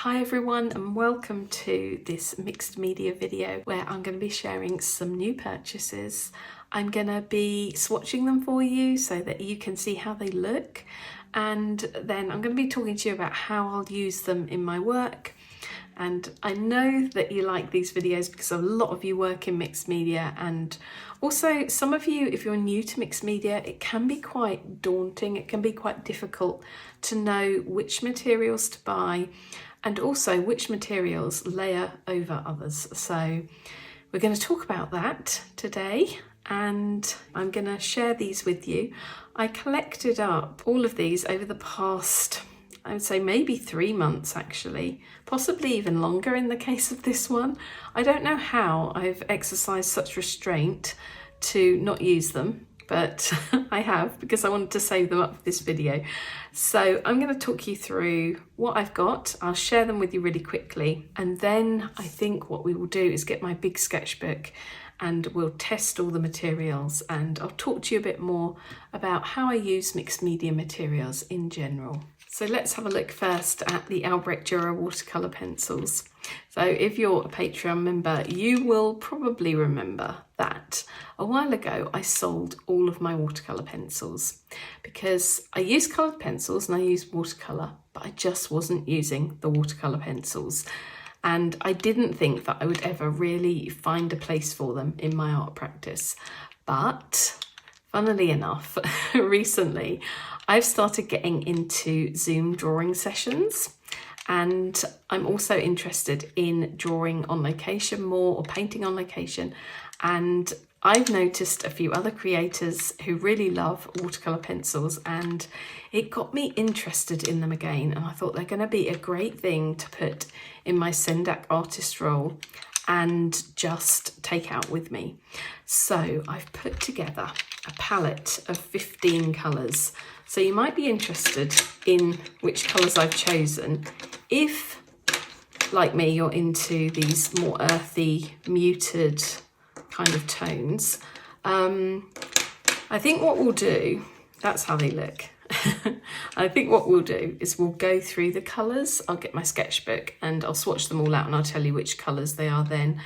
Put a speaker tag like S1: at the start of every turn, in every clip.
S1: Hi everyone and welcome to this mixed media video where I'm going to be sharing some new purchases. I'm going to be swatching them for you so that you can see how they look, and then I'm going to be talking to you about how I'll use them in my work. And I know that you like these videos because a lot of you work in mixed media, and also some of you, if you're new to mixed media, it can be quite daunting. It can be quite difficult to know which materials to buy and also which materials layer over others. So we're going to talk about that today, and I'm going to share these with you. I collected up all of these over the past, I would say maybe 3 months actually, possibly even longer in the case of this one. I don't know how I've exercised such restraint to not use them, but I have, because I wanted to save them up for this video. So I'm going to talk you through what I've got. I'll share them with you really quickly, and then I think what we will do is get my big sketchbook and we'll test all the materials, and I'll talk to you a bit more about how I use mixed media materials in general. So let's have a look first at the Albrecht Durer watercolour pencils. So if you're a Patreon member, you will probably remember that a while ago I sold all of my watercolour pencils because I use coloured pencils and I use watercolour, but I just wasn't using the watercolour pencils. And I didn't think that I would ever really find a place for them in my art practice. But funnily enough, recently I've started getting into Zoom drawing sessions, and I'm also interested in drawing on location more, or painting on location. And I've noticed a few other creators who really love watercolour pencils, and it got me interested in them again. And I thought they're going to be a great thing to put in my Sendak artist roll and just take out with me. So I've put together a palette of 15 colours. So you might be interested in which colours I've chosen if, like me, you're into these more earthy, muted kind of tones. I think what we'll do, that's how they look. I think what we'll do is we'll go through the colours. I'll get my sketchbook and I'll swatch them all out and I'll tell you which colours they are then.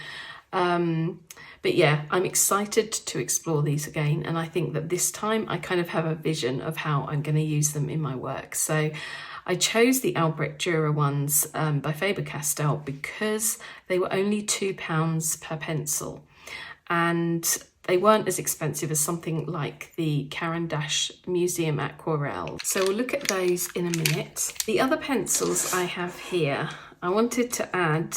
S1: But yeah, I'm excited to explore these again, and I think that this time I kind of have a vision of how I'm going to use them in my work. So I chose the Albrecht Durer ones by Faber-Castell because they were only £2 per pencil, and they weren't as expensive as something like the Caran d'Ache Museum Aquarelle. So we'll look at those in a minute. The other pencils I have here, I wanted to add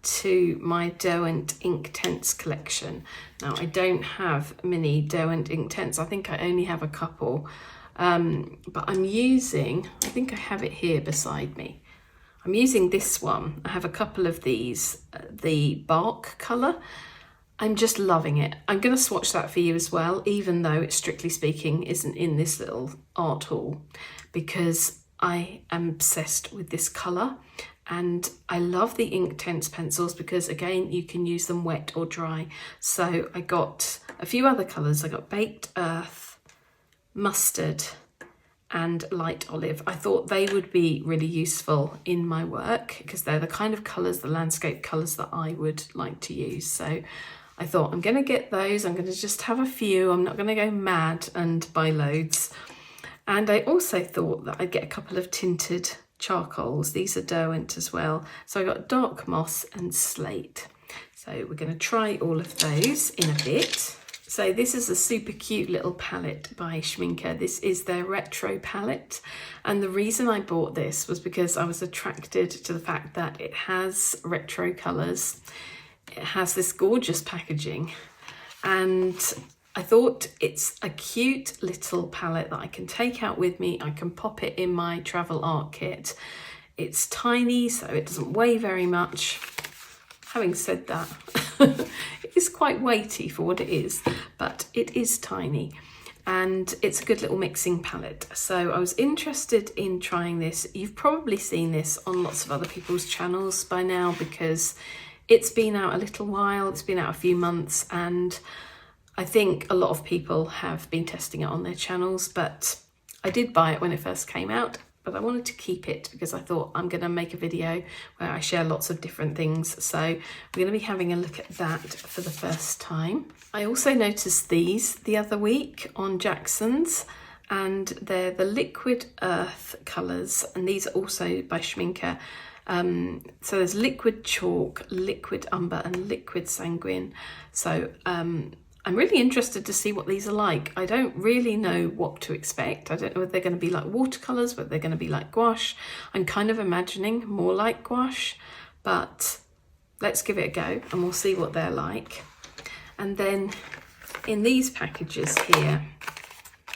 S1: to my Derwent Inktense collection. Now I don't have many Derwent Inktense, I think I only have a couple, but I'm using, I think I have it here beside me. I'm using this one. I have a couple of these, the bark colour. I'm just loving it. I'm going to swatch that for you as well, even though it strictly speaking isn't in this little art haul, because I am obsessed with this colour. And I love the Inktense pencils because, again, you can use them wet or dry. So I got a few other colours. I got Baked Earth, Mustard and Light Olive. I thought they would be really useful in my work because they're the kind of colours, the landscape colours that I would like to use. So I thought I'm going to get those. I'm going to just have a few. I'm not going to go mad and buy loads. And I also thought that I'd get a couple of tinted charcoals. These are Derwent as well. So I got Dark Moss and Slate. So we're going to try all of those in a bit. So this is a super cute little palette by Schmincke. This is their Retro palette. And the reason I bought this was because I was attracted to the fact that it has retro colours. It has this gorgeous packaging, and I thought it's a cute little palette that I can take out with me. I can pop it in my travel art kit. It's tiny, so it doesn't weigh very much. Having said that, it is quite weighty for what it is, but it is tiny. And it's a good little mixing palette. So I was interested in trying this. You've probably seen this on lots of other people's channels by now because it's been out a little while. It's been out a few months, and I think a lot of people have been testing it on their channels, but I did buy it when it first came out but I wanted to keep it because I thought I'm going to make a video where I share lots of different things. So we're going to be having a look at that for the first time. I also noticed these the other week on Jackson's, and they're the Liquid Earth colours, and these are also by Schmincke. So there's Liquid Chalk, Liquid Umber and Liquid Sanguine. So I'm really interested to see what these are like. I don't really know what to expect. I don't know whether they're going to be like watercolours, whether they're going to be like gouache. I'm kind of imagining more like gouache, but let's give it a go and we'll see what they're like. And then in these packages here,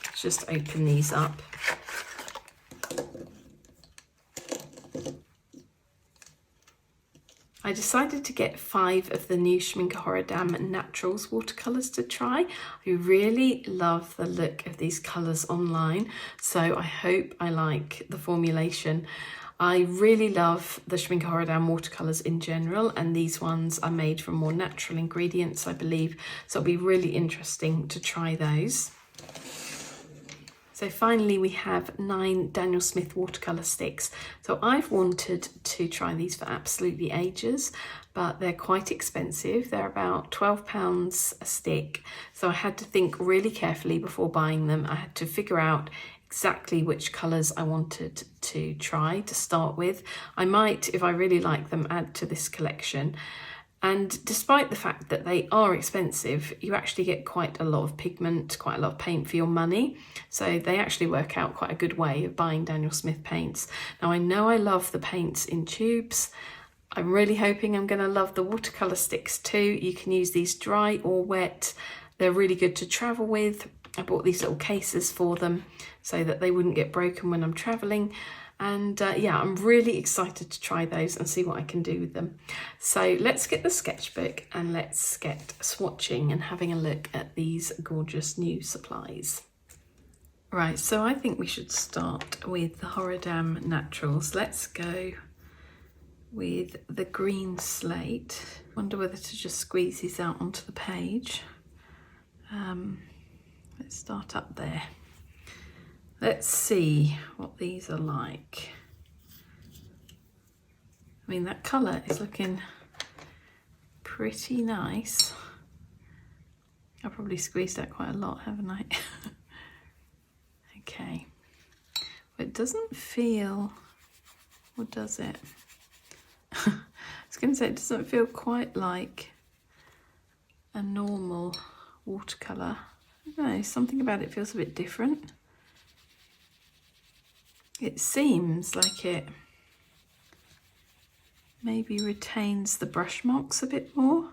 S1: let's just open these up. I decided to get 5 of the new Schmincke Horadam Naturals watercolours to try. I really love the look of these colours online, so I hope I like the formulation. I really love the Schmincke Horadam watercolours in general, and these ones are made from more natural ingredients, I believe, so it'll be really interesting to try those. So finally we have 9 Daniel Smith watercolour sticks. So I've wanted to try these for absolutely ages, but they're quite expensive. They're about £12 a stick. So I had to think really carefully before buying them. I had to figure out exactly which colours I wanted to try to start with. I might, if I really like them, add to this collection. And despite the fact that they are expensive, you actually get quite a lot of pigment, quite a lot of paint for your money. So they actually work out quite a good way of buying Daniel Smith paints. Now I know I love the paints in tubes. I'm really hoping I'm going to love the watercolour sticks too. You can use these dry or wet. They're really good to travel with. I bought these little cases for them so that they wouldn't get broken when I'm travelling. And yeah, I'm really excited to try those and see what I can do with them. So let's get the sketchbook and let's get swatching and having a look at these gorgeous new supplies. Right, so I think we should start with the Horadam Naturals. Let's go with the green slate. Wonder whether to just squeeze these out onto the page. Let's start up there. Let's see what these are like. I mean, that colour is looking pretty nice. I probably squeezed out quite a lot, haven't I? Okay. But it doesn't feel, or does it? I was going to say it doesn't feel quite like a normal watercolour. I don't know, something about it feels a bit different. It seems like it maybe retains the brush marks a bit more.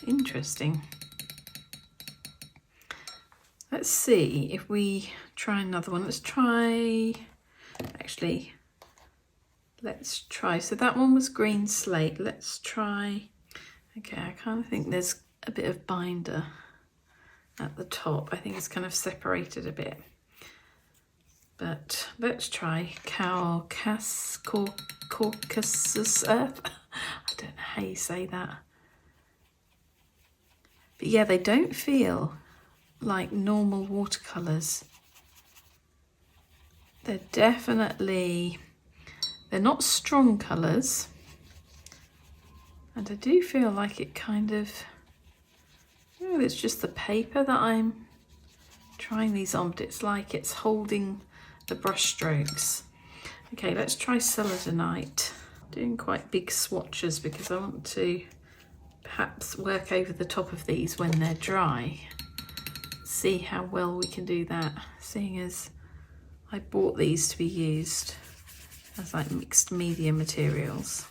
S1: Interesting. Let's see if we try another one. Let's try, so that one was green slate. Let's try, okay, I kind of think there's a bit of binder at the top. I think it's kind of separated a bit. But let's try Caucasus Earth. I don't know how you say that. But yeah, they don't feel like normal watercolours. They're not strong colours. And I do feel like it kind of, it's just the paper that I'm trying these on, but it's like it's holding the brush strokes. Okay, let's try Celadonite. Doing quite big swatches because I want to perhaps work over the top of these when they're dry. See how well we can do that, seeing as I bought these to be used as like mixed media materials.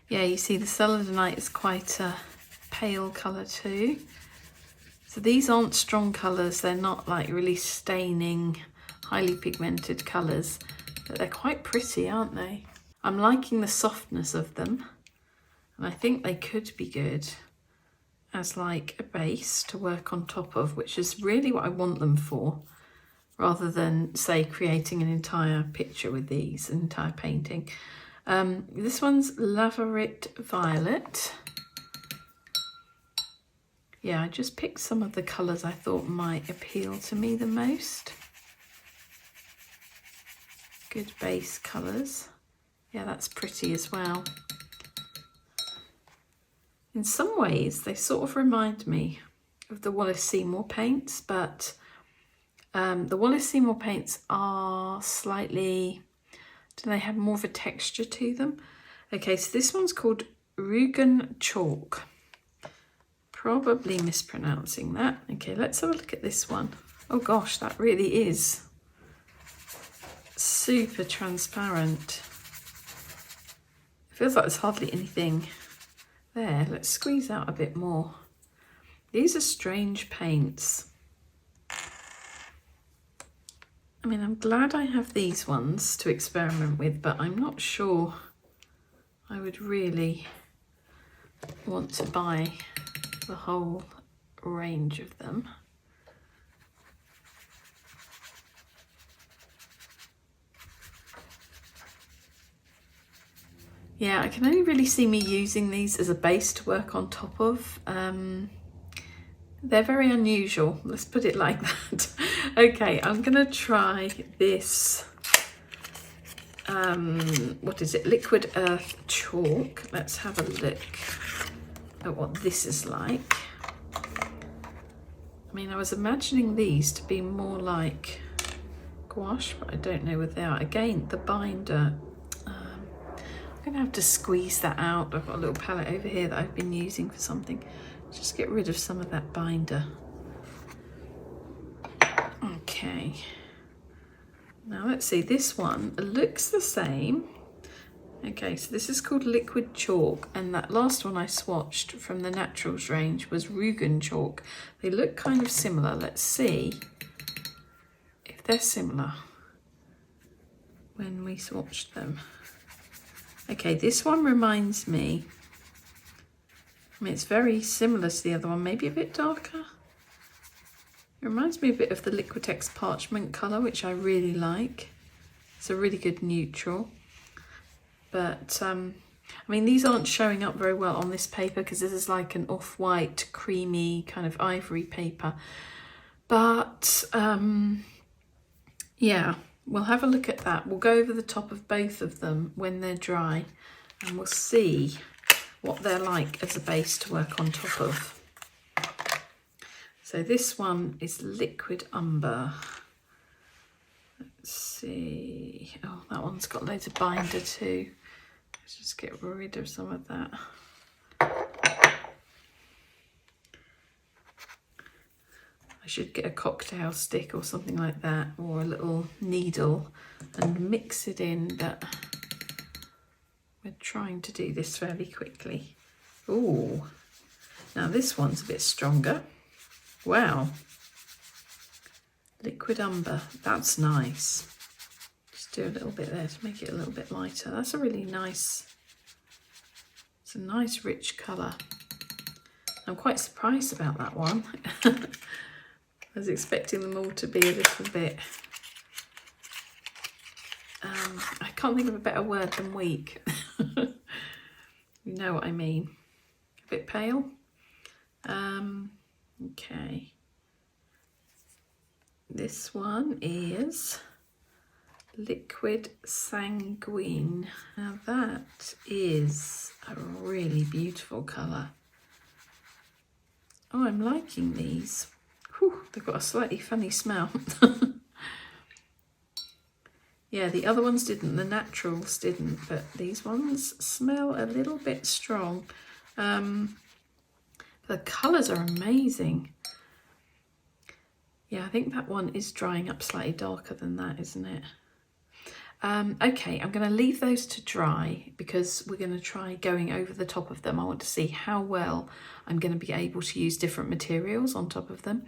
S1: Yeah, you see the Celadonite is quite a pale colour too. So these aren't strong colours, they're not like really staining, highly pigmented colours, but they're quite pretty, aren't they? I'm liking the softness of them, and I think they could be good as like a base to work on top of, which is really what I want them for, rather than say creating an entire picture with these, an entire painting. This one's Lavarit Violet. Yeah, I just picked some of the colours I thought might appeal to me the most. Good base colours. Yeah, that's pretty as well. In some ways, they sort of remind me of the Wallace Seymour paints, but the Wallace Seymour paints are slightly, do they have more of a texture to them? Okay, so this one's called Rugen Chalk. Probably mispronouncing that. Okay, let's have a look at this one. Oh gosh, that really is super transparent. It feels like there's hardly anything there. Let's squeeze out a bit more. These are strange paints. I mean, I'm glad I have these ones to experiment with, but I'm not sure I would really want to buy the whole range of them. Yeah, I can only really see me using these as a base to work on top of. They're very unusual, let's put it like that. Okay, I'm gonna try this, what is it, Liquid Earth Chalk. Let's have a look at what this is like. I mean, I was imagining these to be more like gouache, but I don't know what they are. Again, the binder, I'm gonna have to squeeze that out. I've got a little palette over here that I've been using for something. Just get rid of some of that binder. Okay. Now let's see, this one looks the same. Okay, so this is called Liquid Chalk, and that last one I swatched from the Naturals range was Rugen Chalk. They look kind of similar. Let's see if they're similar when we swatched them. Okay, this one reminds me, I mean, it's very similar to the other one, maybe a bit darker. It reminds me a bit of the Liquitex Parchment colour, which I really like. It's a really good neutral. But, I mean, these aren't showing up very well on this paper because this is like an off-white, creamy kind of ivory paper. But, yeah, we'll have a look at that. We'll go over the top of both of them when they're dry and we'll see what they're like as a base to work on top of. So this one is Liquid Umber. Let's see. Oh, that one's got loads of binder too. Let's just get rid of some of that. I should get a cocktail stick or something like that, or a little needle and mix it in, but we're trying to do this fairly quickly. Ooh, now this one's a bit stronger. Wow. Liquid Umber, that's nice. Just do a little bit there to make it a little bit lighter. That's a really nice, it's a nice rich colour. I'm quite surprised about that one. I was expecting them all to be a little bit, I can't think of a better word than weak. You know what I mean. A bit pale. Okay. This one is Liquid Sanguine. Now that is a really beautiful colour. Oh, I'm liking these. Whew, they've got a slightly funny smell. Yeah, the other ones didn't, the Naturals didn't, but these ones smell a little bit strong. The colours are amazing. Yeah, I think that one is drying up slightly darker than that, isn't it? Okay, I'm going to leave those to dry because we're going to try going over the top of them. I want to see how well I'm going to be able to use different materials on top of them.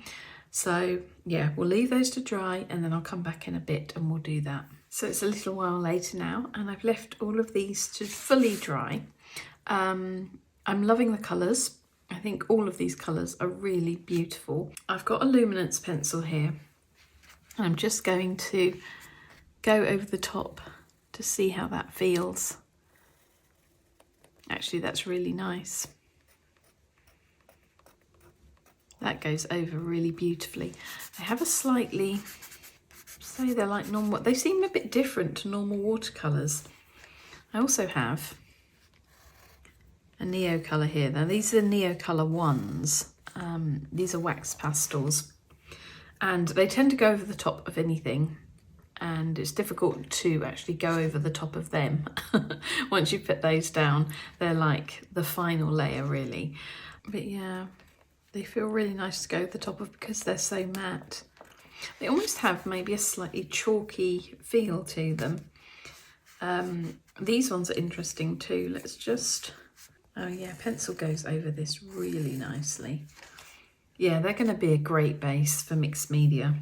S1: So yeah, we'll leave those to dry and then I'll come back in a bit and we'll do that. So it's a little while later now and I've left all of these to fully dry. I'm loving the colours. I think all of these colours are really beautiful. I've got a luminance pencil here. I'm just going to go over the top to see how that feels. Actually, that's really nice. That goes over really beautifully. They have a slightly, say they're like normal, they seem a bit different to normal watercolours. I also have a Neo colour here. Now these are Neo colour ones. These are wax pastels and they tend to go over the top of anything, and it's difficult to actually go over the top of them. Once you put those down, they're like the final layer really. But yeah, they feel really nice to go over the top of because they're so matte. They almost have maybe a slightly chalky feel to them. These ones are interesting too. Let's just, oh yeah, pencil goes over this really nicely. Yeah, they're going to be a great base for mixed media.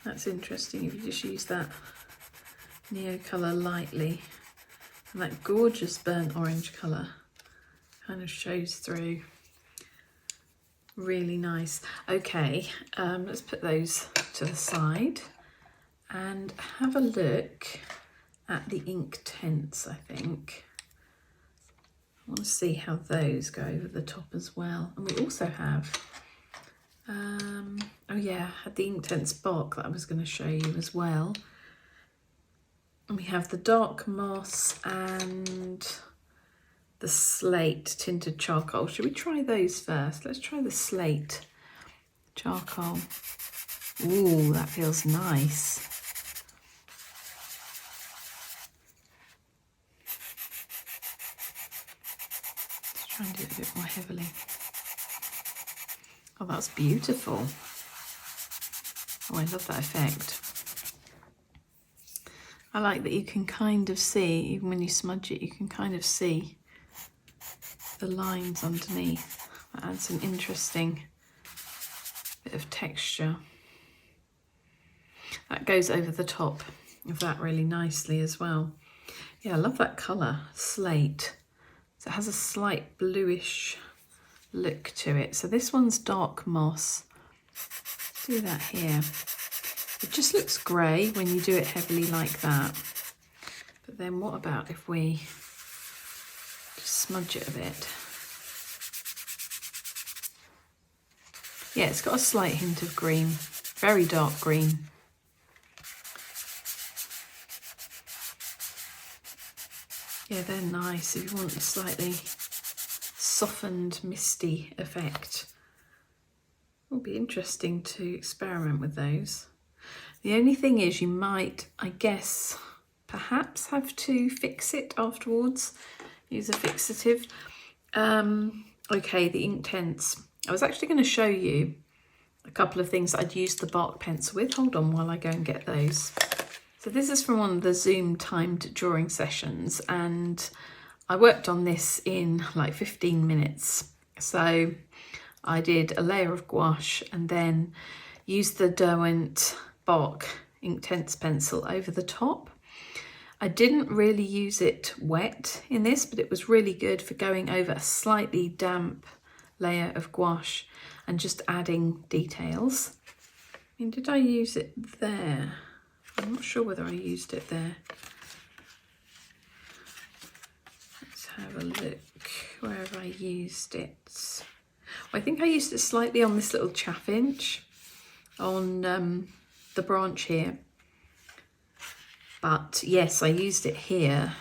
S1: That's interesting if you just use that Neo colour lightly, and that gorgeous burnt orange colour kind of shows through. Really nice. Okay, let's put those to the side and have a look at the Inktense, I think. I want to see how those go over the top as well. And we also have, oh yeah, I had the Inktense bark that I was going to show you as well. And we have the dark moss and the slate tinted charcoal. Should we try those first? Let's try the slate charcoal. Ooh, that feels nice. Let's try and do it a bit more heavily. Oh, that's beautiful. Oh, I love that effect. I like that you can kind of see, even when you smudge it, you can kind of see the lines underneath. That adds an interesting bit of texture. That goes over the top of that really nicely as well. Yeah, I love that colour, slate. So it has a slight bluish look to it. So this one's dark moss. Do that here. It just looks grey when you do it heavily like that. But then what about if we just smudge it a bit? Yeah, it's got a slight hint of green, very dark green. Yeah, they're nice if you want a slightly softened, misty effect. It'll be interesting to experiment with those. The only thing is you might, I guess, perhaps have to fix it afterwards. Use a fixative. Okay, the Inktense. I was actually going to show you a couple of things that I'd used the bark pencil with. Hold on while I go and get those. So this is from one of the Zoom timed drawing sessions, and I worked on this in like 15 minutes. So I did a layer of gouache and then used the Derwent bark Inktense pencil over the top. I didn't really use it wet in this, but it was really good for going over a slightly damp layer of gouache and just adding details. I mean, did I use it there? I'm not sure whether I used it there. Let's have a look where I used it. Well, I think I used it slightly on this little chaffinch on the branch here. But yes, I used it here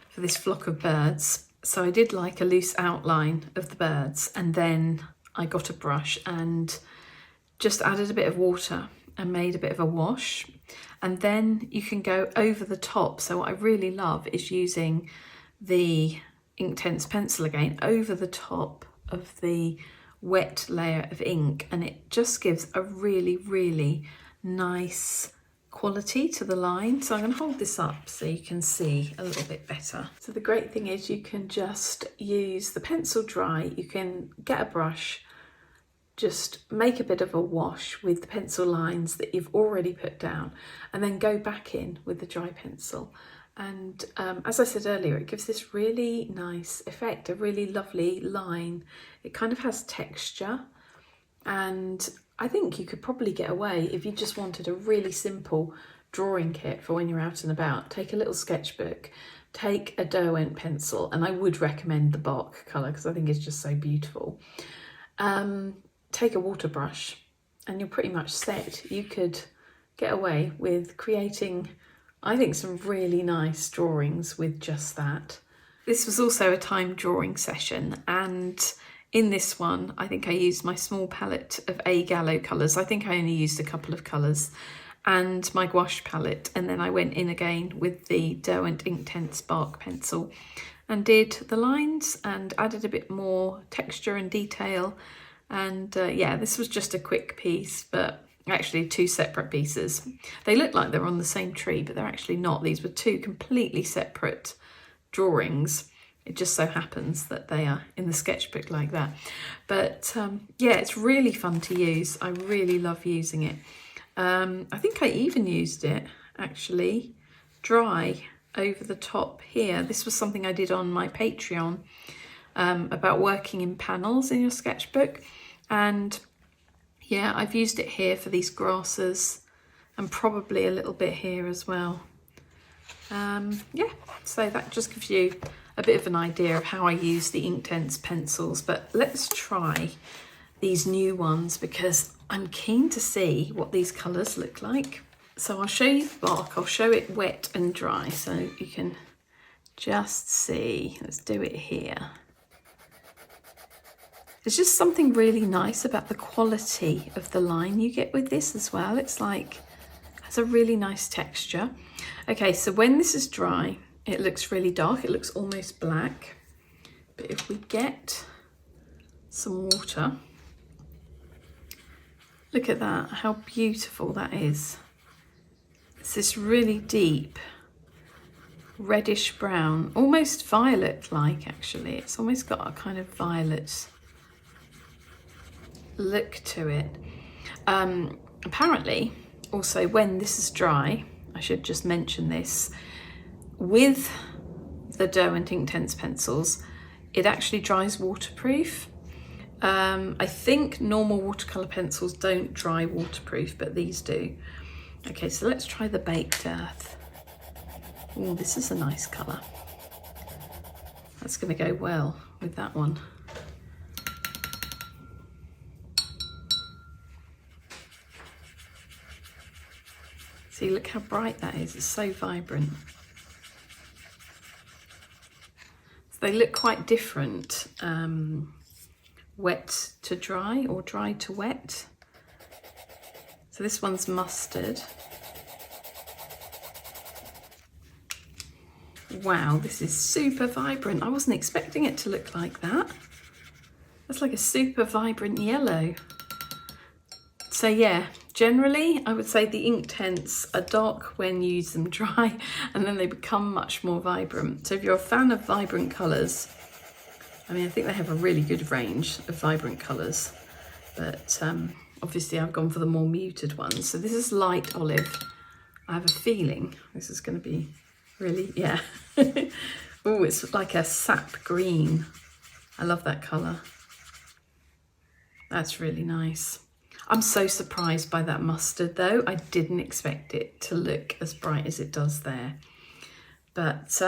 S1: for this flock of birds. So I did like a loose outline of the birds, and then I got a brush and just added a bit of water and made a bit of a wash. And then you can go over the top. So what I really love is using the Inktense pencil again over the top of the wet layer of ink, and it just gives a really, really nice quality to the line. So I'm going to hold this up so you can see a little bit better. So the great thing is you can just use the pencil dry, you can get a brush, just make a bit of a wash with the pencil lines that you've already put down, and then go back in with the dry pencil. And as I said earlier, it gives this really nice effect, a really lovely line. It kind of has texture, and I think you could probably get away if you just wanted a really simple drawing kit for when you're out and about. Take a little sketchbook, take a Derwent pencil, and I would recommend the bark colour because I think it's just so beautiful. Take a water brush and you're pretty much set. You could get away with creating, I think, some really nice drawings with just that. This was also a timed drawing session, and in this one I think I used my small palette of Gallo colours. I think I only used a couple of colours, and my gouache palette, and then I went in again with the Derwent Inktense bark pencil and did the lines and added a bit more texture and detail. And yeah, this was just a quick piece, but actually two separate pieces. They look like they're on the same tree, but they're actually not. These were two completely separate drawings. It just so happens that they are in the sketchbook like that. But yeah, it's really fun to use. I really love using it. I think I even used it actually dry over the top here. This was something I did on my Patreon about working in panels in your sketchbook, and yeah, I've used it here for these grasses and probably a little bit here as well. Yeah, so that just gives you a bit of an idea of how I use the Inktense pencils. But let's try these new ones because I'm keen to see what these colours look like. So I'll show you the bark, I'll show it wet and dry so you can just see. Let's do it here. There's just something really nice about the quality of the line you get with this as well. It's like, has a really nice texture. Okay, so when this is dry, it looks really dark. It looks almost black. But if we get some water, look at that, how beautiful that is. It's this really deep reddish brown, almost violet-like actually. It's almost got a kind of violet look to it. Apparently, also when this is dry, I should just mention this, with the Derwent Inktense pencils, it actually dries waterproof. I think normal watercolour pencils don't dry waterproof, but these do. Okay, so let's try the Baked Earth. Oh, this is a nice colour. That's going to go well with that one. See, look how bright that is. It's so vibrant. So they look quite different, wet to dry or dry to wet. So this one's mustard. Wow, this is super vibrant. I wasn't expecting it to look like that. That's like a super vibrant yellow. So yeah, generally I would say the Inktense are dark when you use them dry, and then they become much more vibrant. So if you're a fan of vibrant colours, I mean, I think they have a really good range of vibrant colours, but obviously I've gone for the more muted ones. So this is light olive. I have a feeling this is going to be really, yeah. Oh, it's like a sap green. I love that colour. That's really nice. I'm so surprised by that mustard though. I didn't expect it to look as bright as it does there. But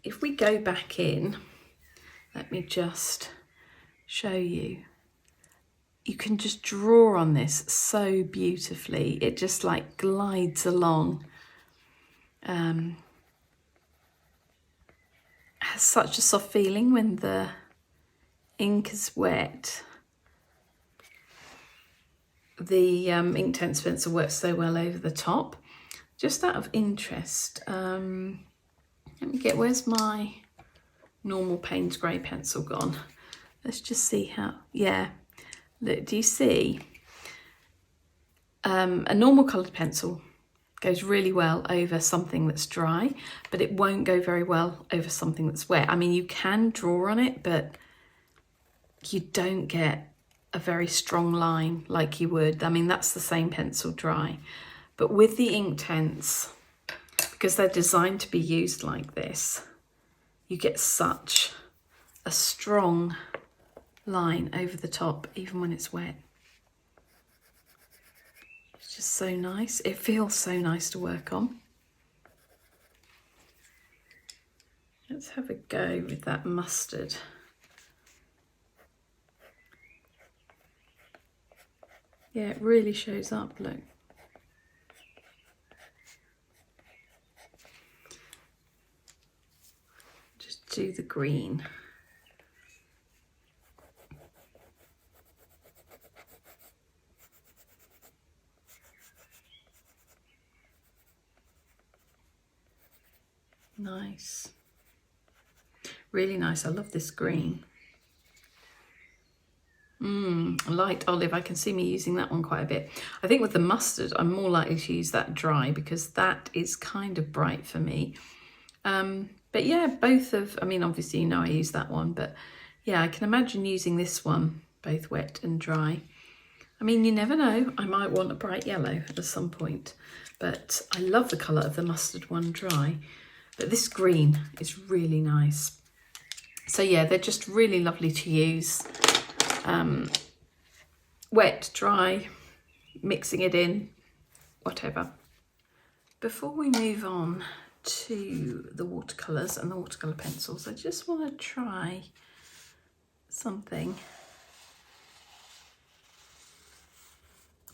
S1: if we go back in, let me just show you. You can just draw on this so beautifully. It just like glides along. Has such a soft feeling when the ink is wet. The Inktense pencil works so well over the top. Just out of interest, let me get, where's my normal Payne's grey pencil gone? Let's just see how, yeah, look, do you see? A normal coloured pencil goes really well over something that's dry, but it won't go very well over something that's wet. I mean, you can draw on it, but you don't get a very strong line like you would. I mean, that's the same pencil dry. But with the Inktense, because they're designed to be used like this, you get such a strong line over the top, even when it's wet. It's just so nice. It feels so nice to work on. Let's have a go with that mustard. Yeah, it really shows up, look. Just do the green. Nice. Really nice. I love this green. Light olive. I can see me using that one quite a bit. I think with the mustard, I'm more likely to use that dry because that is kind of bright for me. But yeah, both of, I mean, obviously, you know, I use that one, but yeah, I can imagine using this one, both wet and dry. I mean, you never know. I might want a bright yellow at some point, but I love the colour of the mustard one dry. But this green is really nice. So yeah, they're just really lovely to use. Wet, dry, mixing it in, whatever. Before we move on to the watercolours and the watercolour pencils, I just want to try something.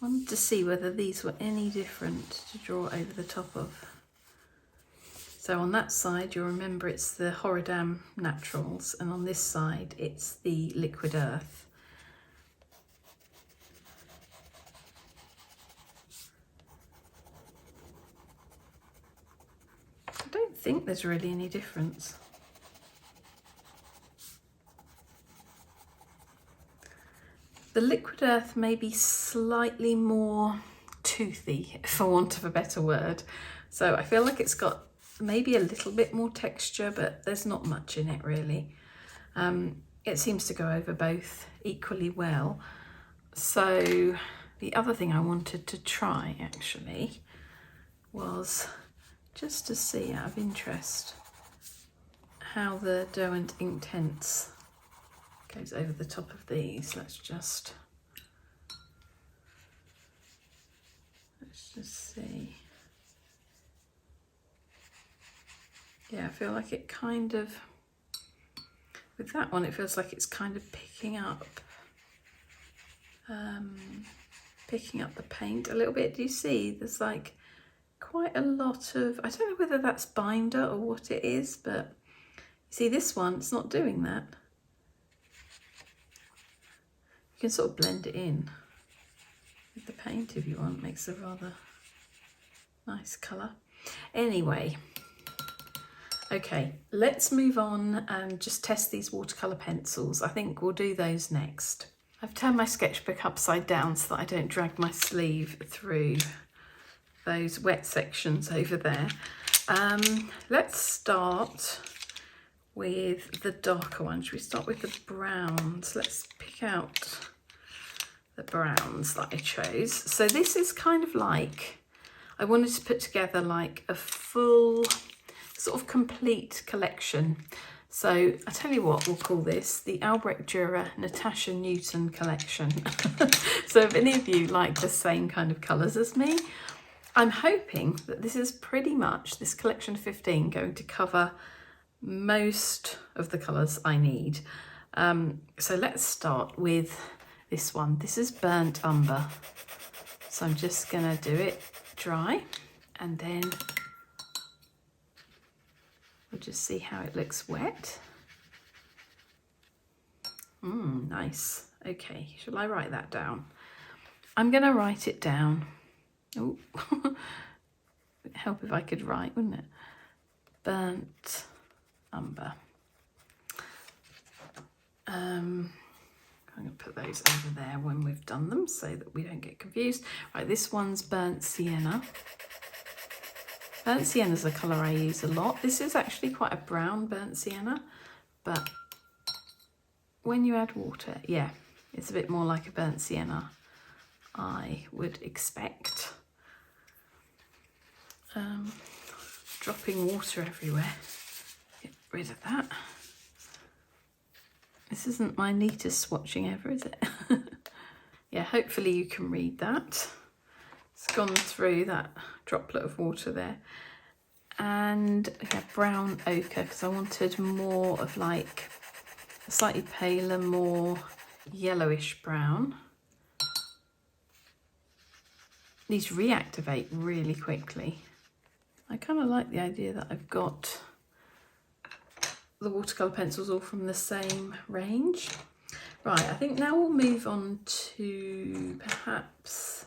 S1: I wanted to see whether these were any different to draw over the top of. So on that side, you'll remember it's the Horadam Naturals, and on this side, it's the Liquid Earth. I don't think there's really any difference. The Liquid Earth may be slightly more toothy, for want of a better word. So I feel like it's got maybe a little bit more texture, but there's not much in it really. It seems to go over both equally well. So the other thing I wanted to try actually was just to see, out of interest, how the Derwent Inktense goes over the top of these. Let's just see. Yeah, I feel like it kind of, with that one, it feels like it's kind of picking up the paint a little bit. Do you see? There's like quite a lot of, I don't know whether that's binder or what it is, but you see this one, it's not doing that. You can sort of blend it in with the paint if you want. Makes a rather nice colour. Anyway, okay, let's move on and just test these watercolour pencils. I think we'll do those next. I've turned my sketchbook upside down so that I don't drag my sleeve through those wet sections over there. Let's start with the darker ones. Should we start with the browns? Let's pick out the browns that I chose. So this is kind of like, I wanted to put together like a full sort of complete collection. So I tell you what, we'll call this the Albrecht Durer Natasha Newton collection. So if any of you like the same kind of colours as me, I'm hoping that this is pretty much, this collection of 15, going to cover most of the colours I need. So let's start with this one. This is Burnt Umber. So I'm just going to do it dry and then we'll just see how it looks wet. Nice. Okay, shall I write that down? I'm going to write it down. Oh, it'd help if I could write, wouldn't it? Burnt Umber. I'm going to put those over there when we've done them so that we don't get confused. Right, this one's Burnt Sienna. Burnt Sienna is a colour I use a lot. This is actually quite a brown burnt sienna, but when you add water, yeah, it's a bit more like a burnt sienna, I would expect. Dropping water everywhere. Get rid of that. This isn't my neatest swatching ever, is it? Yeah, hopefully you can read that. It's gone through that droplet of water there. And we have brown ochre because I wanted more of like a slightly paler, more yellowish brown. These reactivate really quickly. I kind of like the idea that I've got the watercolour pencils all from the same range. Right, I think now we'll move on to perhaps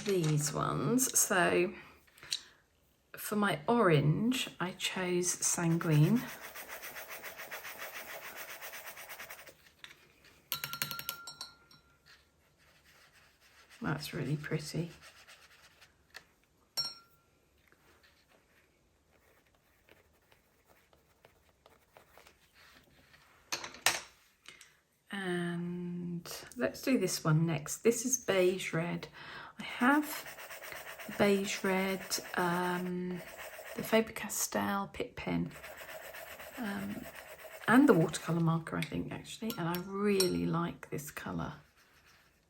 S1: these ones. So for my orange, I chose Sanguine. That's really pretty. And let's do this one next. This is beige red. I have beige red, the Faber-Castell Pitt pen, and the watercolour marker, I think, actually, and I really like this colour.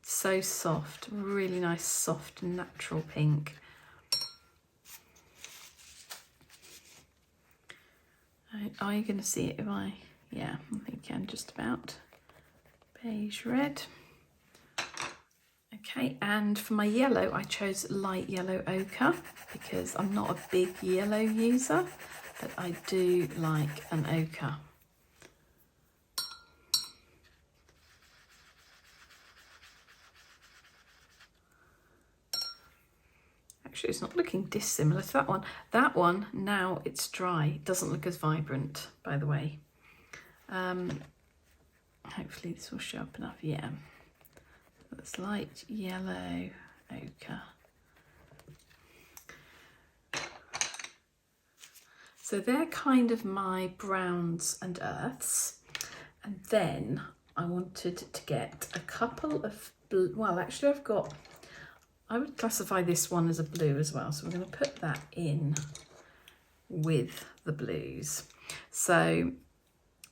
S1: So soft, really nice, soft, natural pink. Are you going to see it if I... Yeah, I think you can just about. Beige red. Okay, and for my yellow, I chose light yellow ochre because I'm not a big yellow user, but I do like an ochre. Actually, it's not looking dissimilar to that one. That one, now it's dry, it doesn't look as vibrant, by the way. Hopefully this will show up enough. Yeah, that's light yellow ochre. So they're kind of my browns and earths. And then I wanted to get a couple of blue. Well, actually I would classify this one as a blue as well. So we're going to put that in with the blues. So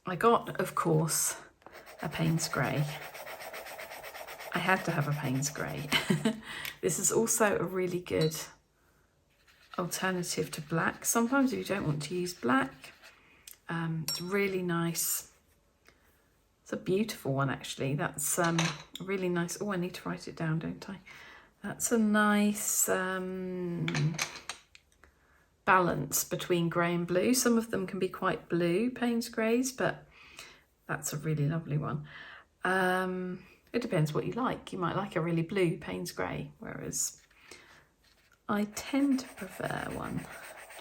S1: I got, of course, a Payne's Grey. I had to have a Payne's Grey. This is also a really good alternative to black. Sometimes if you don't want to use black, it's really nice. It's a beautiful one, actually. That's really nice. Oh, I need to write it down, don't I? That's a nice balance between grey and blue. Some of them can be quite blue, Payne's Greys, but that's a really lovely one. It depends what you like. You might like a really blue Payne's Grey, whereas I tend to prefer one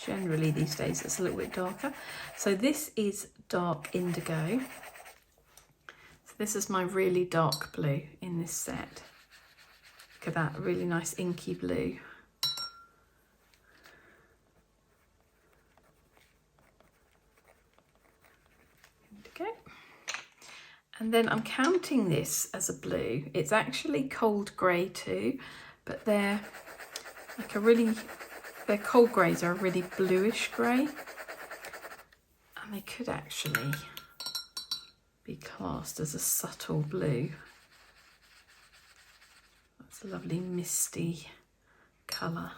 S1: generally these days that's a little bit darker. So this is dark indigo. So this is my really dark blue in this set. Look at that, really nice inky blue. Indigo. And then I'm counting this as a blue. It's actually cold grey too, but they're like their cold greys are a really bluish grey. And they could actually be classed as a subtle blue. That's a lovely misty colour.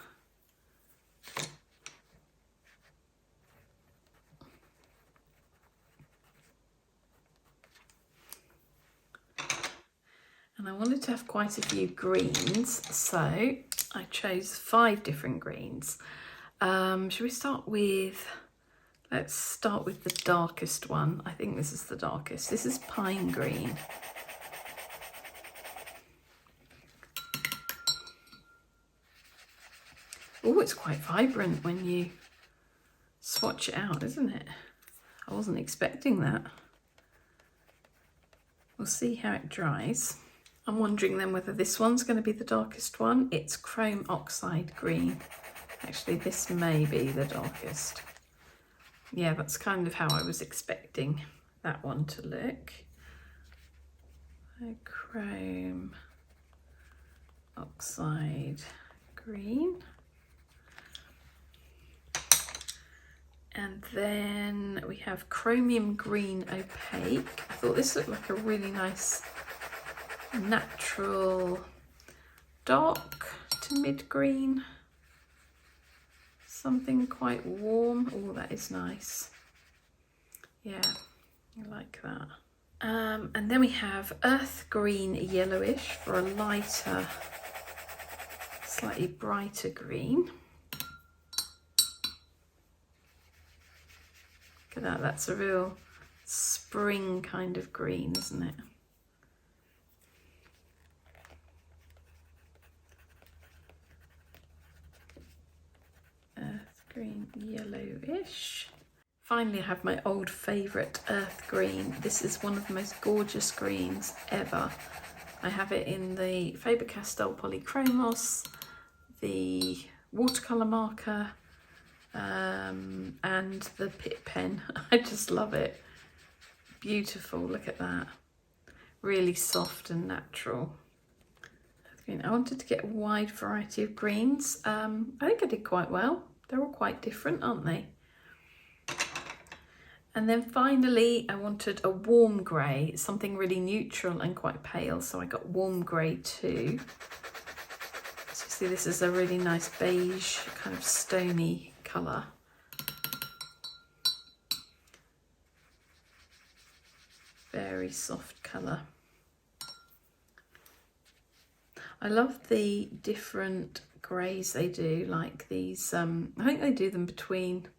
S1: And I wanted to have quite a few greens, so I chose 5 different greens. Should we start with, let's start with the darkest one. I think this is the darkest. This is pine green. Oh, it's quite vibrant when you swatch it out, isn't it? I wasn't expecting that. We'll see how it dries. I'm wondering then whether this one's going to be the darkest one. It's chrome oxide green. Actually, this may be the darkest. Yeah, that's kind of how I was expecting that one to look. So, chrome oxide green. And then we have chromium green opaque. I thought this looked like a really nice natural dark to mid green. something quite warm. Oh, that is nice. Yeah, I like that. And then we have earth green yellowish for a lighter, slightly brighter green. Look at that, that's a real spring kind of green, isn't it? Earth green yellowish. Finally, I have my old favourite earth green. This is one of the most gorgeous greens ever. I have it in the Faber-Castell Polychromos, the watercolour marker, and the Pitt pen. I just love it. Beautiful, look at that. Really soft and natural. I wanted to get a wide variety of greens. I think I did quite well. They're all quite different, aren't they? And then finally, I wanted a warm grey, something really neutral and quite pale. So I got warm grey too. So you see, this is a really nice beige, kind of stony colour. Very soft colour. I love the different greys they do, like these, I think they do them between,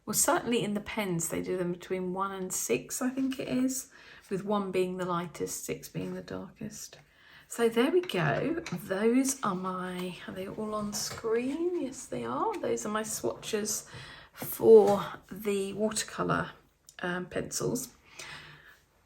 S1: well, certainly in the pens, they do them between 1 and 6, I think it is, with 1 being the lightest, 6 being the darkest. So there we go. Those are my, are they all on screen? Yes, they are. Those are my swatches for the watercolour pencils.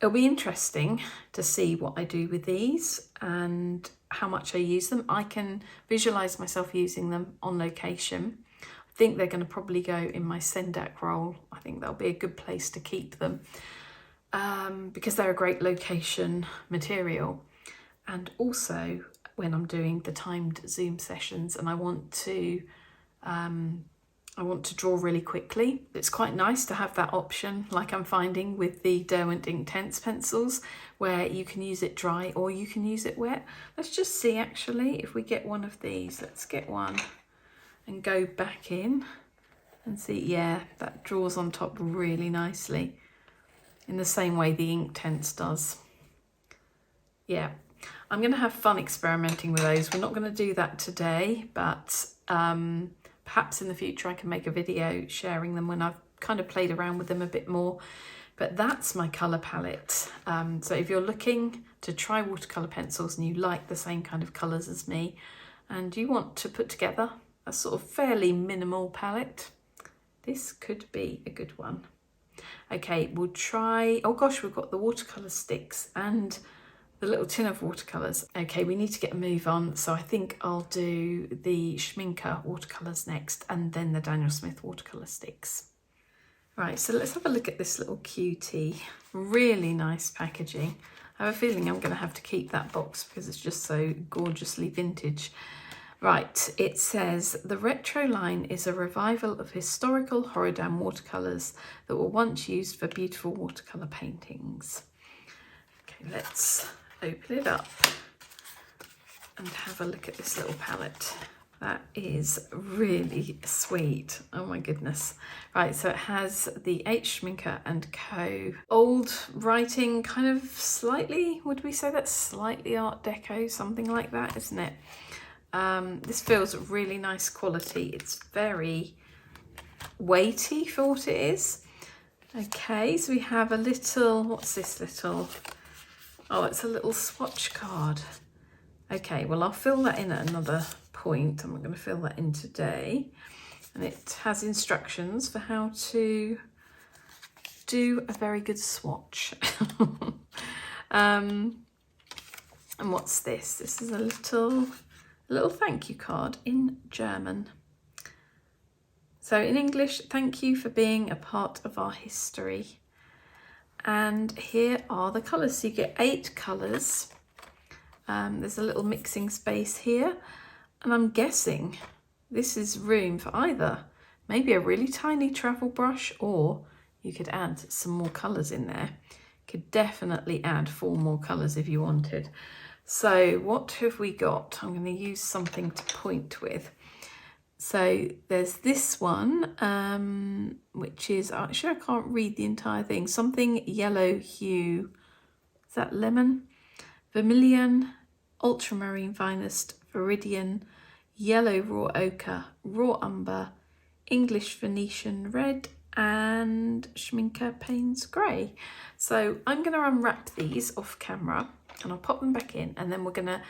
S1: It'll be interesting to see what I do with these and how much I use them. I can visualise myself using them on location. I think they're going to probably go in my Sendak roll. I think that'll be a good place to keep them because they're a great location material. And also when I'm doing the timed Zoom sessions and I want to draw really quickly. It's quite nice to have that option, like I'm finding with the Derwent Inktense pencils, where you can use it dry or you can use it wet. Let's just see actually if we get one of these. Let's get one and go back in and see. Yeah, that draws on top really nicely in the same way the Inktense does. Yeah, I'm going to have fun experimenting with those. We're not going to do that today, but perhaps in the future I can make a video sharing them when I've kind of played around with them a bit more. But that's my colour palette. So if you're looking to try watercolour pencils and you like the same kind of colours as me and you want to put together a sort of fairly minimal palette, this could be a good one. Okay, we'll try, oh gosh, we've got the watercolour sticks and the little tin of watercolours. Okay, we need to get a move on, so I think I'll do the Schmincke watercolours next and then the Daniel Smith watercolour sticks. Right, so let's have a look at this little cutie. Really nice packaging. I have a feeling I'm going to have to keep that box because it's just so gorgeously vintage. Right, it says, the retro line is a revival of historical Horadam watercolours that were once used for beautiful watercolour paintings. Okay, let's open it up and have a look at this little palette. That is really sweet. Oh my goodness. Right, so it has the H. Schmincke and Co. Old writing, kind of slightly, would we say that's slightly Art Deco, something like that, isn't it? This feels really nice quality. It's very weighty for what it is. Okay, so we have a little, what's this little? Oh, it's a little swatch card. Okay, well, I'll fill that in at another point. I'm not going to fill that in today. And it has instructions for how to do a very good swatch. And what's this? This is a little thank you card in German. So in English, thank you for being a part of our history. And here are the colours. So you get 8 colours. There's a little mixing space here. And I'm guessing this is room for either maybe a really tiny travel brush, or you could add some more colours in there. You could definitely add 4 more colours if you wanted. So what have we got? I'm going to use something to point with. So there's this one, which is, actually I can't read the entire thing, something yellow hue, is that lemon? Vermilion, ultramarine finest, viridian, yellow raw ochre, raw umber, English Venetian red, and Schmincke Payne's grey. So I'm going to unwrap these off camera and I'll pop them back in, and then we're going to,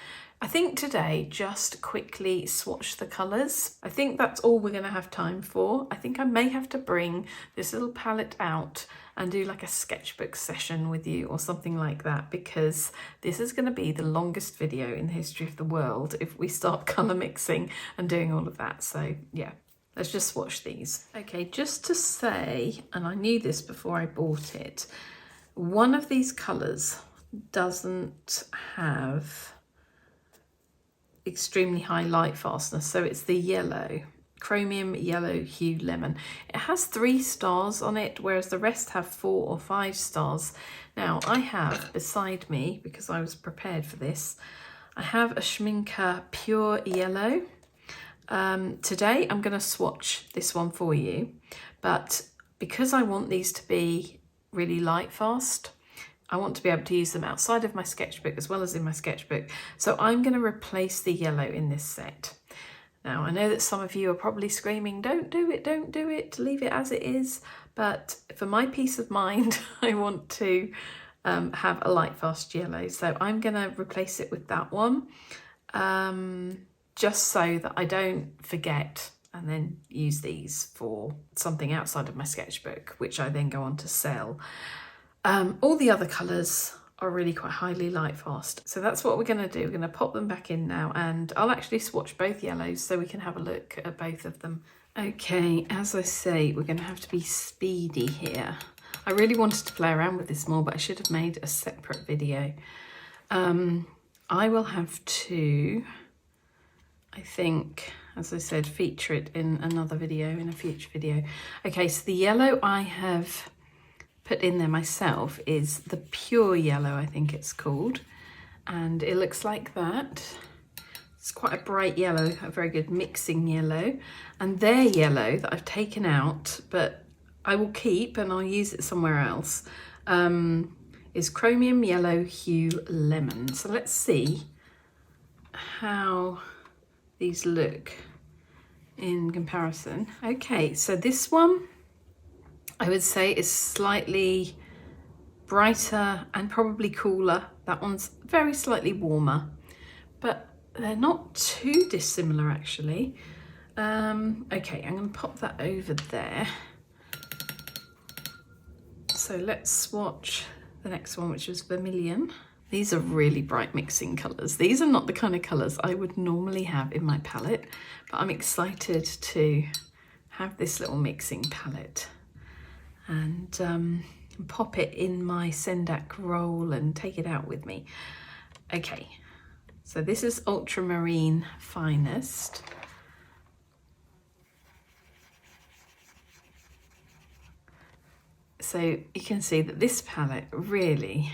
S1: I think today, just quickly swatch the colours. I think that's all we're going to have time for. I think I may have to bring this little palette out and do like a sketchbook session with you or something like that, because this is going to be the longest video in the history of the world if we start colour mixing and doing all of that. So yeah, let's just swatch these. Okay, just to say, and I knew this before I bought it, one of these colours doesn't have extremely high light fastness, so it's the yellow, chromium yellow hue lemon. It has 3 stars on it, whereas the rest have 4 or 5 stars. Now I have beside me, because I was prepared for this, I have a Schmincke pure yellow. Today I'm going to swatch this one for you, but because I want these to be really light fast, I want to be able to use them outside of my sketchbook as well as in my sketchbook. So I'm going to replace the yellow in this set. Now, I know that some of you are probably screaming, don't do it, leave it as it is. But for my peace of mind, I want to have a light fast yellow. So I'm going to replace it with that one, just so that I don't forget and then use these for something outside of my sketchbook, which I then go on to sell. All the other colours are really quite highly light fast. So that's what we're going to do. We're going to pop them back in now, and I'll actually swatch both yellows so we can have a look at both of them. Okay, as I say, we're going to have to be speedy here. I really wanted to play around with this more, but I should have made a separate video. I will have to, I think, as I said, feature it in another video, in a future video. Okay, so the yellow I have put in there myself is the pure yellow, I think it's called, and it looks like that. It's quite a bright yellow, a very good mixing yellow. And their yellow that I've taken out, but I will keep and I'll use it somewhere else, is chromium yellow hue lemon. So let's see how these look in comparison. Okay, so this one I would say is slightly brighter and probably cooler. That one's very slightly warmer, but they're not too dissimilar actually. Okay, I'm going to pop that over there. So let's swatch the next one, which is vermilion. These are really bright mixing colours. These are not the kind of colours I would normally have in my palette, but I'm excited to have this little mixing palette and pop it in my Sendak roll and take it out with me. Okay, so this is Ultramarine Finest. So you can see that this palette really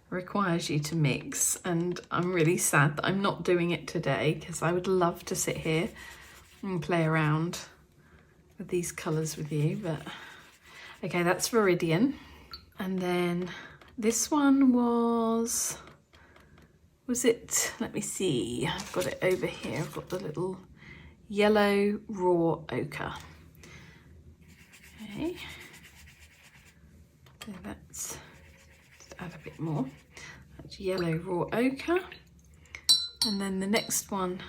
S1: requires you to mix, and I'm really sad that I'm not doing it today because I would love to sit here and play around with these colours with you. But okay, that's Viridian. And then this one was it, let me see, I've got it over here, I've got the little yellow raw ochre. Okay, so let's add a bit more. That's yellow raw ochre. And then the next one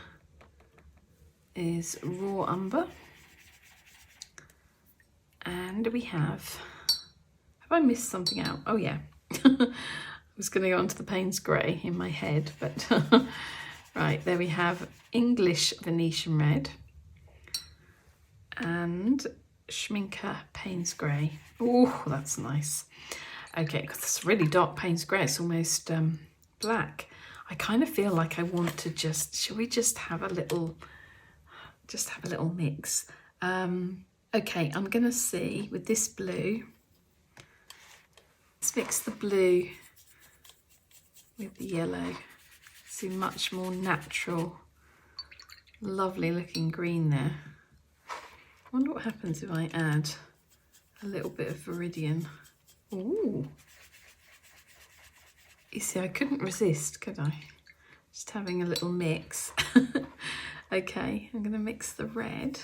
S1: is raw umber. And we have I missed something out? Oh yeah, I was going to go on to the Payne's grey in my head, but right, there we have English Venetian red and Schmincke Payne's grey. Oh, that's nice. Okay, because it's really dark Payne's grey, it's almost black. I kind of feel like I want to should we just have a little mix? Okay, I'm gonna see with this blue. Let's mix the blue with the yellow. See much more natural Lovely looking green there. I wonder what happens if I add a little bit of Viridian. Ooh. You see, I couldn't resist, could I? Just having a little mix. Okay, I'm going to mix the red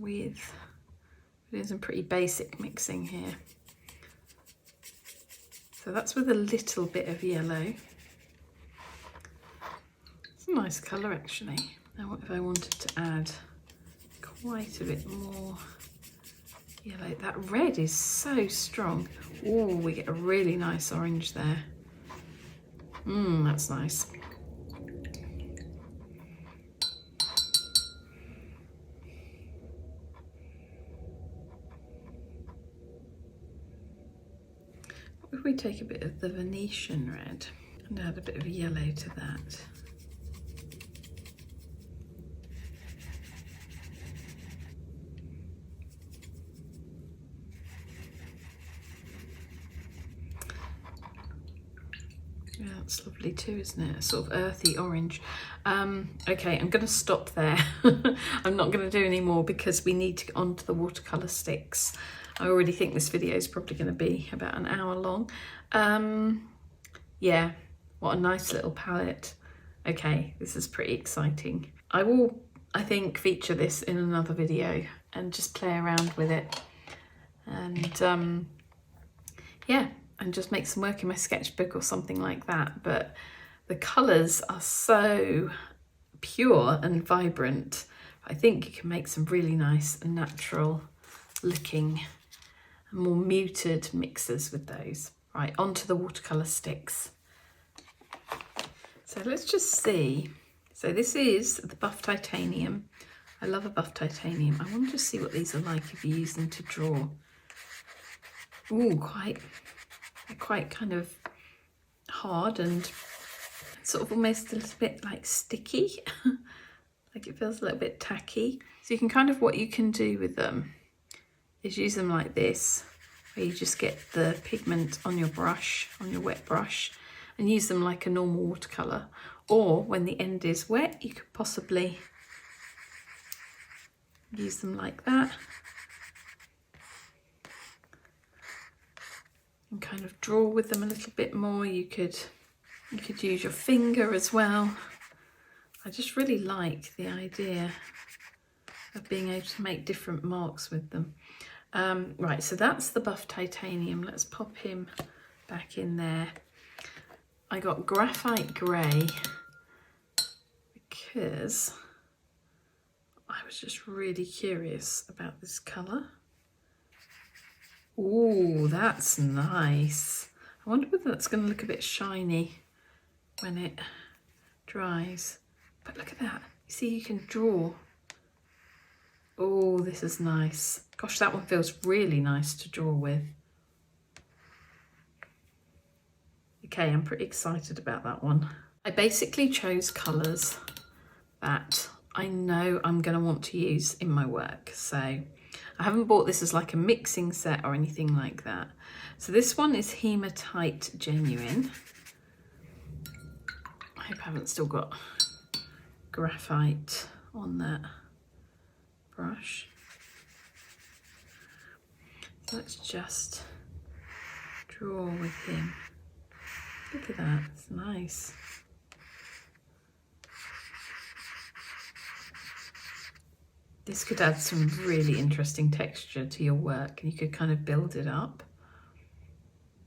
S1: with, doing some pretty basic mixing here. So that's with a little bit of yellow. It's a nice colour actually. Now what if I wanted to add quite a bit more yellow? That red is so strong. Oh, we get a really nice orange there. That's nice. What if we take a bit of the Venetian red and add a bit of yellow to that? Yeah, that's lovely too, isn't it? A sort of earthy orange. Okay, I'm going to stop there. I'm not going to do any more because we need to get onto the watercolour sticks. I already think this video is probably going to be about an hour long. Yeah, what a nice little palette. Okay, this is pretty exciting. I will, I think, feature this in another video and just play around with it. And yeah, and just make some work in my sketchbook or something like that. But the colours are so pure and vibrant. I think you can make some really nice natural looking, more muted mixes with those. Right, onto the watercolour sticks. So let's just see. So this is the buff titanium. I love a buff titanium. I want to see what these are like if you use them to draw. Ooh, quite kind of hard and sort of almost a little bit like sticky. Like it feels a little bit tacky. So you can kind of, what you can do with them is use them like this, where you just get the pigment on your brush, on your wet brush, and use them like a normal watercolour. Or when the end is wet, you could possibly use them like that and kind of draw with them a little bit more. You could use your finger as well. I just really like the idea of being able to make different marks with them. Right, so that's the buff titanium. Let's pop him back in there. I got graphite grey because I was just really curious about this colour. Ooh, that's nice. I wonder whether that's going to look a bit shiny when it dries. But look at that. You see, you can draw. Oh, this is nice. Gosh, that one feels really nice to draw with. Okay, I'm pretty excited about that one. I basically chose colours that I know I'm going to want to use in my work. So I haven't bought this as like a mixing set or anything like that. So this one is Hematite Genuine. I hope I haven't still got graphite on that brush. So let's just draw with him. Look at that, it's nice. This could add some really interesting texture to your work and you could kind of build it up.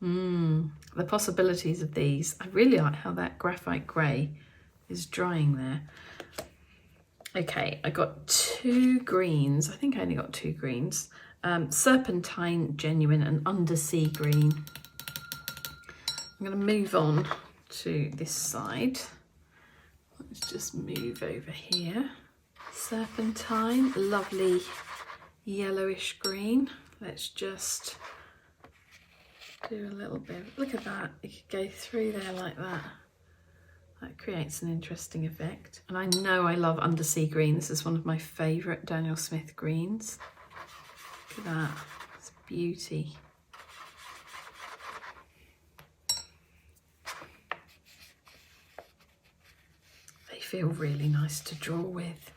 S1: The possibilities of these. I really like how that graphite grey is drying there. Okay, I got 2 greens. I think I only got 2 greens. Serpentine Genuine and Undersea Green. I'm going to move on to this side. Let's just move over here. Serpentine, lovely yellowish green. Let's just do a little bit. Look at that, you could go through there like that. That creates an interesting effect. And I know I love Undersea Green. This is one of my favourite Daniel Smith greens. Look at that, it's beauty. They feel really nice to draw with.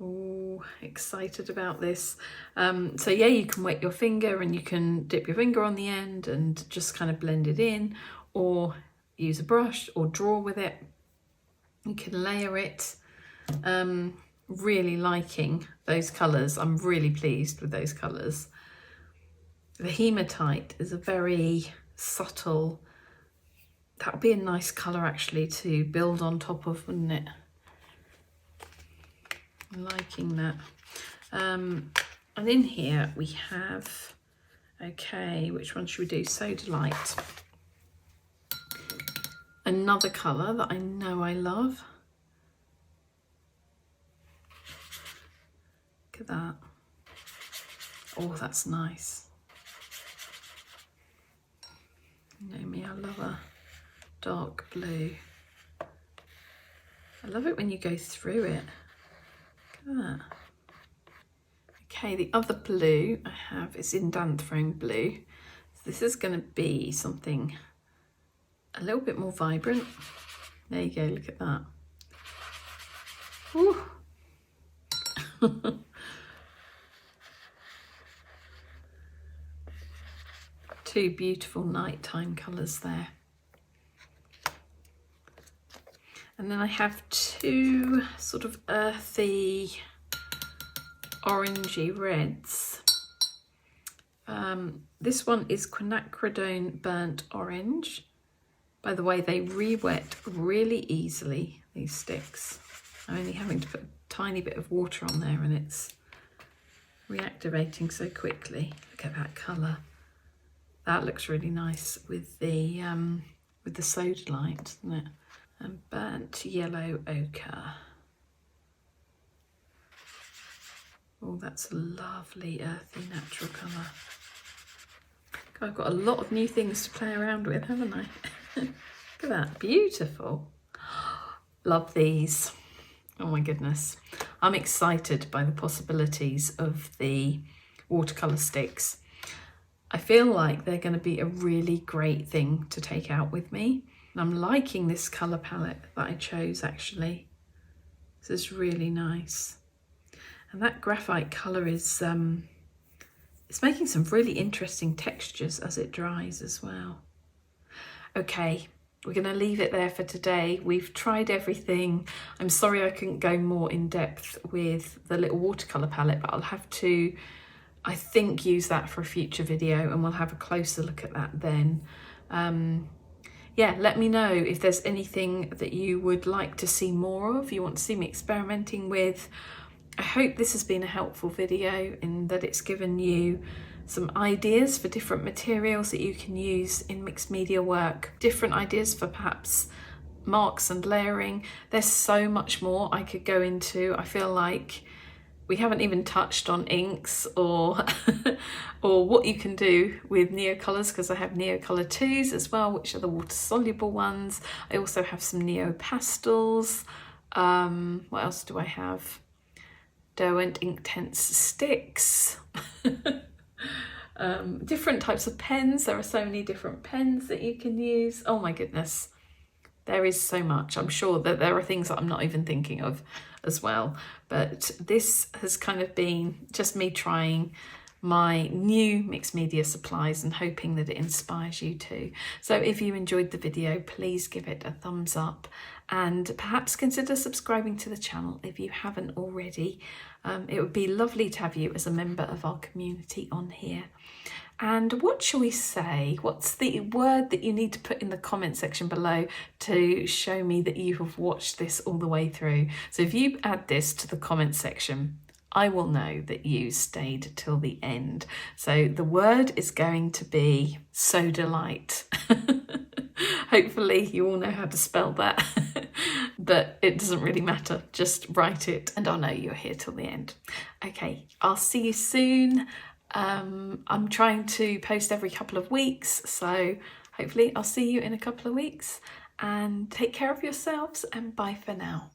S1: Oh, excited about this. So yeah, you can wet your finger and you can dip your finger on the end and just kind of blend it in, or use a brush or draw with it. You can layer it. Really liking those colours. I'm really pleased with those colours. The hematite is a very subtle, that would be a nice colour actually to build on top of, wouldn't it? I'm liking that. And in here we have, okay, which one should we do? Sodalite. Another colour that I know I love. Look at that. Oh, that's nice. You know me, I love a dark blue. I love it when you go through it. Look at that. Okay, the other blue I have is Indanthrone blue. So this is going to be something a little bit more vibrant. There you go, look at that. Ooh. Two beautiful nighttime colours there. And then I have two sort of earthy, orangey reds. This one is Quinacridone Burnt Orange. By the way, they re-wet really easily, these sticks. I'm only having to put a tiny bit of water on there and it's reactivating so quickly. Look at that colour. That looks really nice with the sodalite, doesn't it? And burnt yellow ochre. Oh, that's a lovely earthy natural colour. I've got a lot of new things to play around with, haven't I? Look at that, beautiful. Love these. Oh my goodness. I'm excited by the possibilities of the watercolour sticks. I feel like they're going to be a really great thing to take out with me. And I'm liking this colour palette that I chose actually. This is really nice. And that graphite colour is it's making some really interesting textures as it dries as well. Okay, we're going to leave it there for today. We've tried everything. I'm sorry I couldn't go more in depth with the little watercolour palette, but I'll have to, I think, use that for a future video and we'll have a closer look at that then. Yeah, let me know if there's anything that you would like to see more of, you want to see me experimenting with. I hope this has been a helpful video in that it's given you some ideas for different materials that you can use in mixed media work, different ideas for perhaps marks and layering. There's so much more I could go into. I feel like we haven't even touched on inks or or what you can do with Neocolors, because I have Neocolor 2s as well, which are the water soluble ones. I also have some Neo Pastels. What else do I have? Derwent Inktense sticks. Different types of pens. There are so many different pens that you can use. Oh my goodness, there is so much. I'm sure that there are things that I'm not even thinking of as well, but this has kind of been just me trying my new mixed media supplies and hoping that it inspires you too. So if you enjoyed the video, please give it a thumbs up and perhaps consider subscribing to the channel if you haven't already. It would be lovely to have you as a member of our community on here. And what shall we say? What's the word that you need to put in the comment section below to show me that you have watched this all the way through? So if you add this to the comment section, I will know that you stayed till the end. So the word is going to be Sodalite. Hopefully you all know how to spell that, but it doesn't really matter. Just write it and I'll know you're here till the end. Okay, I'll see you soon. I'm trying to post every couple of weeks, so hopefully I'll see you in a couple of weeks, and take care of yourselves and bye for now.